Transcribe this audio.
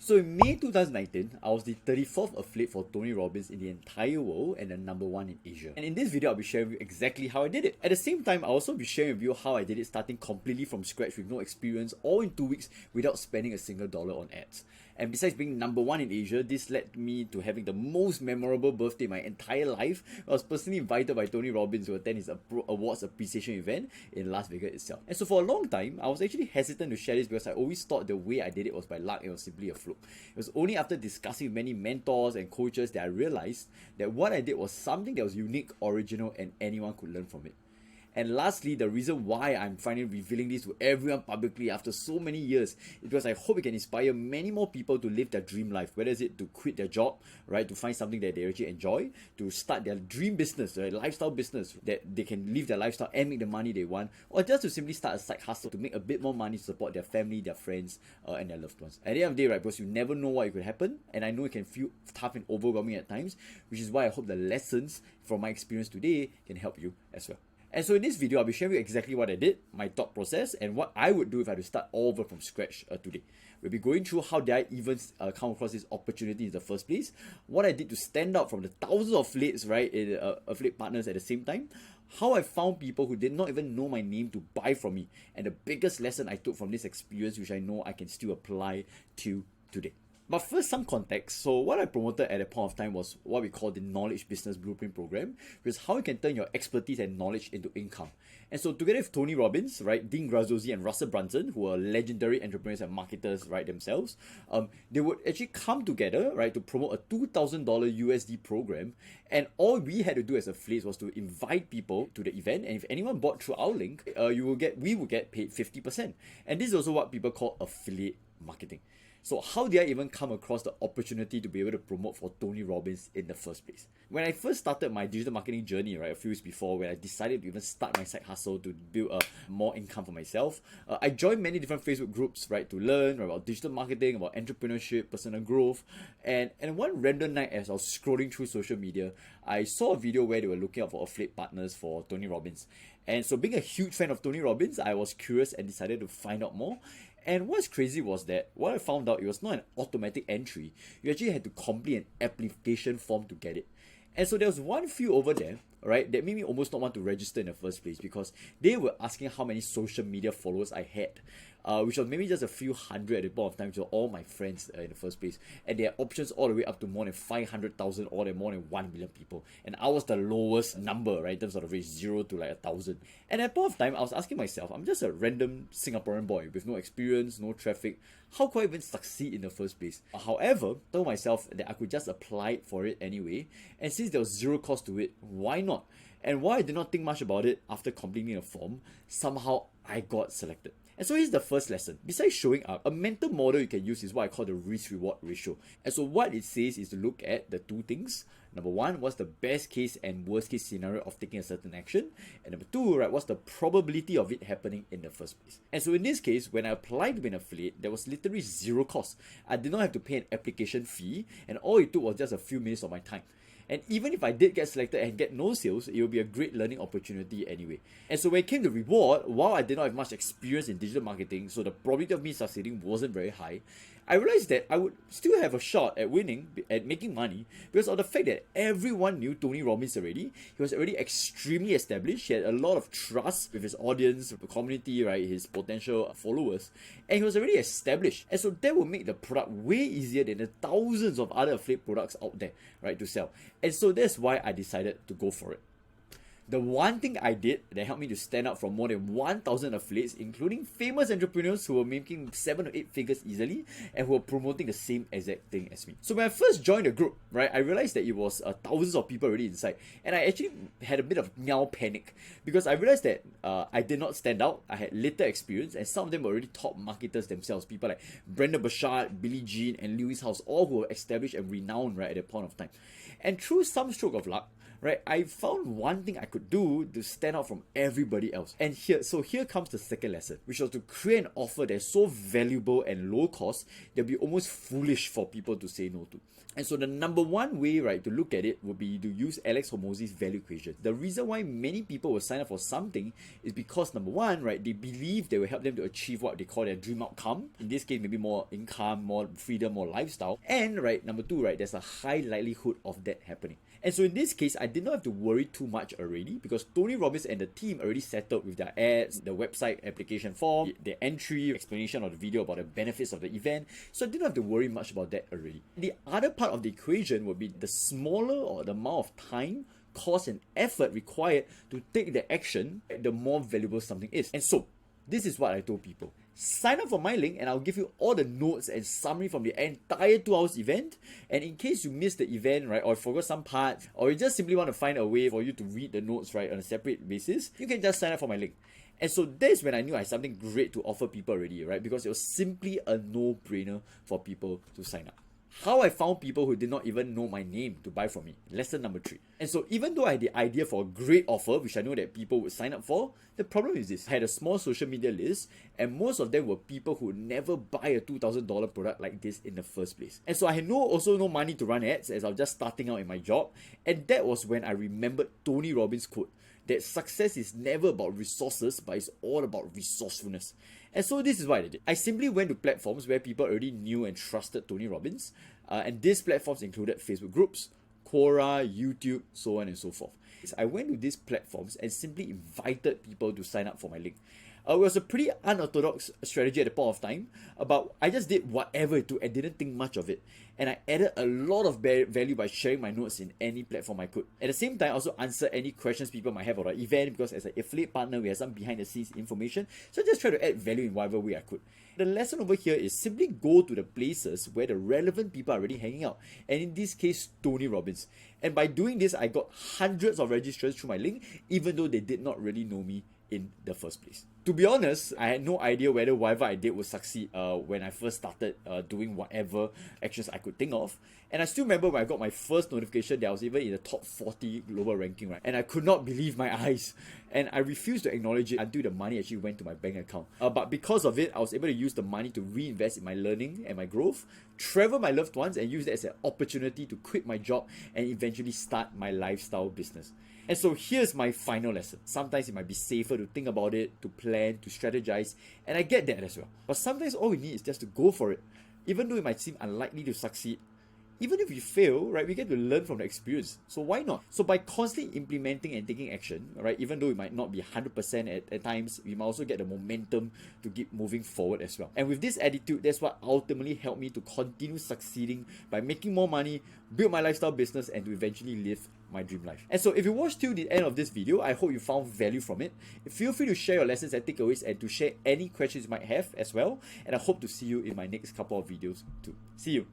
So in May 2019, I was the 34th affiliate for Tony Robbins in the entire world and the #1 in Asia. And in this video, I'll be sharing with you exactly how I did it. At the same time, I'll also be sharing with you how I did it starting completely from scratch with no experience, all in 2 weeks without spending a single dollar on ads. And besides being #1 in Asia, this led me to having the most memorable birthday in my entire life. I was personally invited by Tony Robbins to attend his awards appreciation event in Las Vegas itself. And so for a long time, I was actually hesitant to share this because I always thought the way I did it was by luck and it was simply a fluke. It was only after discussing with many mentors and coaches that I realized that what I did was something that was unique, original, and anyone could learn from it. And lastly, the reason why I'm finally revealing this to everyone publicly after so many years is because I hope it can inspire many more people to live their dream life, whether it's to quit their job, right, to find something that they actually enjoy, to start their dream business, their lifestyle business, that they can live their lifestyle and make the money they want, or just to simply start a side hustle to make a bit more money to support their family, their friends, and their loved ones. At the end of the day, right, because you never know what could happen, and I know it can feel tough and overwhelming at times, which is why I hope the lessons from my experience today can help you as well. And so in this video, I'll be sharing with you exactly what I did, my thought process, and what I would do if I had to start all over from scratch today. We'll be going through how did I even come across this opportunity in the first place, what I did to stand out from the thousands of affiliates, right, affiliate partners at the same time, how I found people who did not even know my name to buy from me, and the biggest lesson I took from this experience, which I know I can still apply to today. But first, some context. So what I promoted at that point of time was what we call the Knowledge Business Blueprint Program, which is how you can turn your expertise and knowledge into income. And so together with Tony Robbins, right, Dean Graziosi and Russell Brunson, who are legendary entrepreneurs and marketers, right, themselves, they would actually come together, right, to promote a $2,000 USD program. And all we had to do as affiliates was to invite people to the event. And if anyone bought through our link, we will get paid 50%. And this is also what people call affiliate marketing. So how did I even come across the opportunity to be able to promote for Tony Robbins in the first place? When I first started my digital marketing journey, right, a few years before, when I decided to even start my side hustle to build more income for myself, I joined many different Facebook groups, right, to learn about digital marketing, about entrepreneurship, personal growth. And one random night as I was scrolling through social media, I saw a video where they were looking out for affiliate partners for Tony Robbins. And so being a huge fan of Tony Robbins, I was curious and decided to find out more. And what's crazy was that what I found out, it was not an automatic entry. You actually had to complete an application form to get it. And so there was one few over there, right, that made me almost not want to register in the first place because they were asking how many social media followers I had, which was maybe just a few hundred at the point of time, which were all my friends in the first place. And there are options all the way up to more than 500,000 or more than 1 million people. And I was the lowest number, right, in terms of the range, 0 to like 1,000. And at the point of time, I was asking myself, I'm just a random Singaporean boy with no experience, no traffic. How could I even succeed in the first place? However, I told myself that I could just apply for it anyway. And since there was zero cost to it, why not? And while I did not think much about it after completing the form, somehow I got selected. And so here's the first lesson. Besides showing up, a mental model you can use is what I call the risk-reward ratio. And so what it says is to look at the two things. Number one, what's the best case and worst case scenario of taking a certain action? And number two, right, what's the probability of it happening in the first place? And so in this case, when I applied to be an affiliate, there was literally zero cost. I did not have to pay an application fee, and all it took was just a few minutes of my time. And even if I did get selected and get no sales, it will be a great learning opportunity anyway. And so when it came to reward, while I did not have much experience in digital marketing, so the probability of me succeeding wasn't very high, I realized that I would still have a shot at winning, at making money, because of the fact that everyone knew Tony Robbins already. He was already extremely established. He had a lot of trust with his audience, with the community, right, his potential followers, and he was already established. And so that would make the product way easier than the thousands of other affiliate products out there, right, to sell. And so that's why I decided to go for it. The one thing I did that helped me to stand out from more than 1,000 affiliates, including famous entrepreneurs who were making 7 or 8 figures easily and who were promoting the same exact thing as me. So when I first joined the group, right, I realized that it was thousands of people already inside, and I actually had a bit of meow panic because I realized that I did not stand out. I had little experience, and some of them were already top marketers themselves. People like Brenda Burchard, Billie Jean, and Lewis House, all who were established and renowned right at that point of time. And through some stroke of luck, right, I found one thing I could do to stand out from everybody else. And here comes the second lesson, which was to create an offer that's so valuable and low cost that'll be almost foolish for people to say no to. And so the number one way, right, to look at it would be to use Alex Hormozi's value equation. The reason why many people will sign up for something is because, number one, right, they believe they will help them to achieve what they call their dream outcome. In this case, maybe more income, more freedom, more lifestyle. And, right, number two, right, there's a high likelihood of that happening. And so in this case, I did not have to worry too much already because Tony Robbins and the team already settled with their ads, the website application form, the entry, explanation of the video about the benefits of the event. So I didn't have to worry much about that already. The other part of the equation would be the smaller or the amount of time, cost and effort required to take the action, the more valuable something is. And so this is what I told people. Sign up for my link and I'll give you all the notes and summary from the entire 2 hours event. And in case you missed the event, right, or forgot some parts, or you just simply want to find a way for you to read the notes, right, on a separate basis, you can just sign up for my link. And so that's when I knew I had something great to offer people already, right, because it was simply a no-brainer for people to sign up. How I found people who did not even know my name to buy from me. Lesson number 3. And so even though I had the idea for a great offer, which I know that people would sign up for, the problem is this. I had a small social media list and most of them were people who would never buy a $2,000 product like this in the first place. And so I had also no money to run ads as I was just starting out in my job. And that was when I remembered Tony Robbins' quote, that success is never about resources, but it's all about resourcefulness. And so this is what I did. I simply went to platforms where people already knew and trusted Tony Robbins. And these platforms included Facebook groups, Quora, YouTube, so on and so forth. I went to these platforms and simply invited people to sign up for my link. It was a pretty unorthodox strategy at the point of time, but I just did whatever it took and didn't think much of it. And I added a lot of value by sharing my notes in any platform I could. At the same time, I also answered any questions people might have about the event because as an affiliate partner, we have some behind the scenes information. So I just try to add value in whatever way I could. The lesson over here is simply go to the places where the relevant people are already hanging out. And in this case, Tony Robbins. And by doing this, I got hundreds of registrants through my link, even though they did not really know me in the first place. To be honest, I had no idea whether whatever I did would succeed when I first started doing whatever actions I could think of. And I still remember when I got my first notification that I was even in the top 40 global ranking, right? And I could not believe my eyes. And I refused to acknowledge it until the money actually went to my bank account. But because of it, I was able to use the money to reinvest in my learning and my growth, travel my loved ones, and use that as an opportunity to quit my job and eventually start my lifestyle business. And so here's my final lesson. Sometimes it might be safer to think about it, to plan, to strategize, and I get that as well. But sometimes all we need is just to go for it. Even though it might seem unlikely to succeed, even if we fail, right, we get to learn from the experience. So why not? So by constantly implementing and taking action, right, even though it might not be 100% at times, we might also get the momentum to keep moving forward as well. And with this attitude, that's what ultimately helped me to continue succeeding by making more money, build my lifestyle business, and to eventually live my dream life. And so if you watched till the end of this video, I hope you found value from it. Feel free to share your lessons and takeaways and to share any questions you might have as well. And I hope to see you in my next couple of videos too. See you.